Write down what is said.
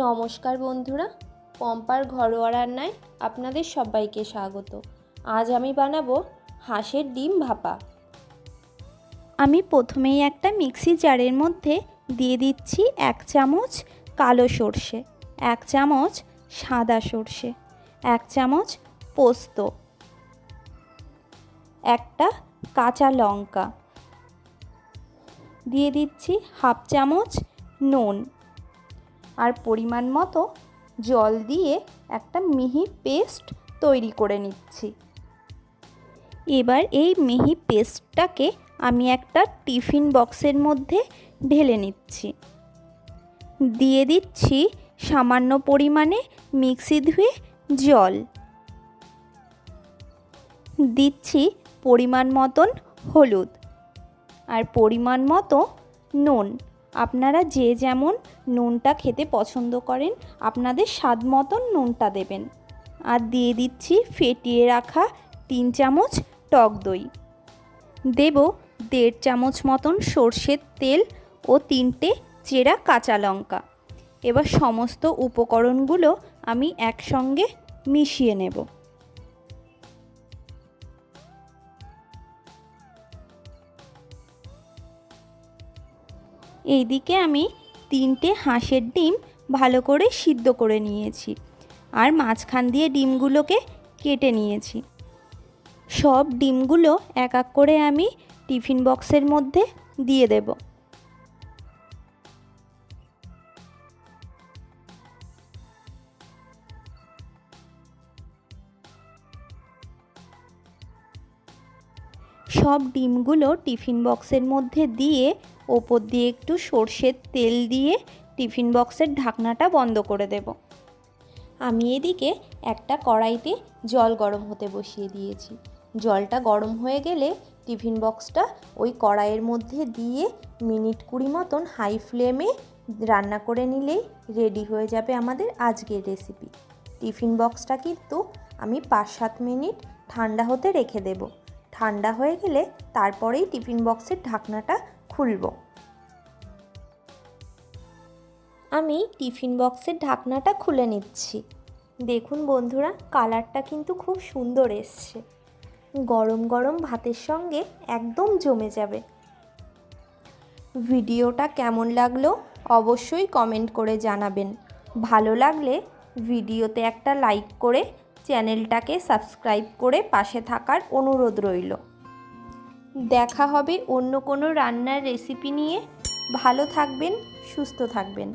নমস্কার বন্ধুরা, পম্পার ঘরোয়া রান্নায় আপনাদের সবাইকে স্বাগত। আজ আমি বানাবো হাঁসের ডিম ভাপা। আমি প্রথমেই একটা মিক্সি জারের মধ্যে দিয়ে দিচ্ছি 1 চামচ কালো সর্ষে, 1 চামচ সাদা সর্ষে, 1 চামচ পোস্ত, একটা কাঁচা লঙ্কা, দিয়ে দিচ্ছি 1/2 চামচ নুন আর পরিমাণ মতো জল দিয়ে একটা মিহি পেস্ট তৈরি করে নিচ্ছি। এবার এই মিহি পেস্টটাকে আমি একটা টিফিন বক্সের মধ্যে ঢেলে নিচ্ছি। দিয়ে দিচ্ছি সামান্য পরিমাণে মিক্সি ধুয়ে জল, দিচ্ছি পরিমাণ মতন হলুদ আর পরিমাণ মতো নুন। আপনারা যে যেমন নুনটা খেতে পছন্দ করেন আপনাদের স্বাদ মতন নুনটা দেবেন। আর দিয়ে দিচ্ছি ফেটিয়ে রাখা 3 চামচ টক দই, দেব 1.5 চামচ মতন সর্ষের তেল ও 3টে চেরা কাঁচা লঙ্কা। এবার সমস্ত উপকরণগুলো আমি একসঙ্গে মিশিয়ে নেব। এইদিকে আমি 3টে হাঁসের ডিম ভালো করে সিদ্ধ করে নিয়েছি আর মাঝখান দিয়ে ডিমগুলোকে কেটে নিয়েছি। সব ডিমগুলো এক এক করে আমি টিফিন বক্সের মধ্যে দিয়ে দেব। সব ডিমগুলো টিফিন বক্সের মধ্যে দিয়ে ওপর দিয়ে একটু সর্ষের তেল দিয়ে টিফিন বক্সের ঢাকনাটা বন্ধ করে দেব। আমি এদিকে একটা কড়াইতে জল গরম হতে বসিয়ে দিয়েছি। জলটা গরম হয়ে গেলে টিফিন বক্সটা ওই কড়াইয়ের মধ্যে দিয়ে মিনিট 20 মতন হাই ফ্লেমে রান্না করে নিলেই রেডি হয়ে যাবে আমাদের আজকের রেসিপি। টিফিন বক্সটা কিন্তু আমি 5-7 মিনিট ঠান্ডা হতে রেখে দেব। ঠান্ডা হয়ে গেলে তারপরেই টিফিন বক্সের ঢাকনাটা খুলব। আমি টিফিন বক্সের ঢাকনাটা খুলে নিচ্ছি। দেখুন বন্ধুরা, কালারটা কিন্তু খুব সুন্দর এসছে। গরম গরম ভাতের সঙ্গে একদম জমে যাবে। ভিডিওটা কেমন লাগলো অবশ্যই কমেন্ট করে জানাবেন। ভালো লাগলে ভিডিওতে একটা লাইক করে চ্যানেলটাকে সাবস্ক্রাইব করে পাশে থাকার অনুরোধ রইল। দেখা হবে অন্য কোনো রান্নার রেসিপি নিয়ে। ভালো থাকবেন, সুস্থ থাকবেন।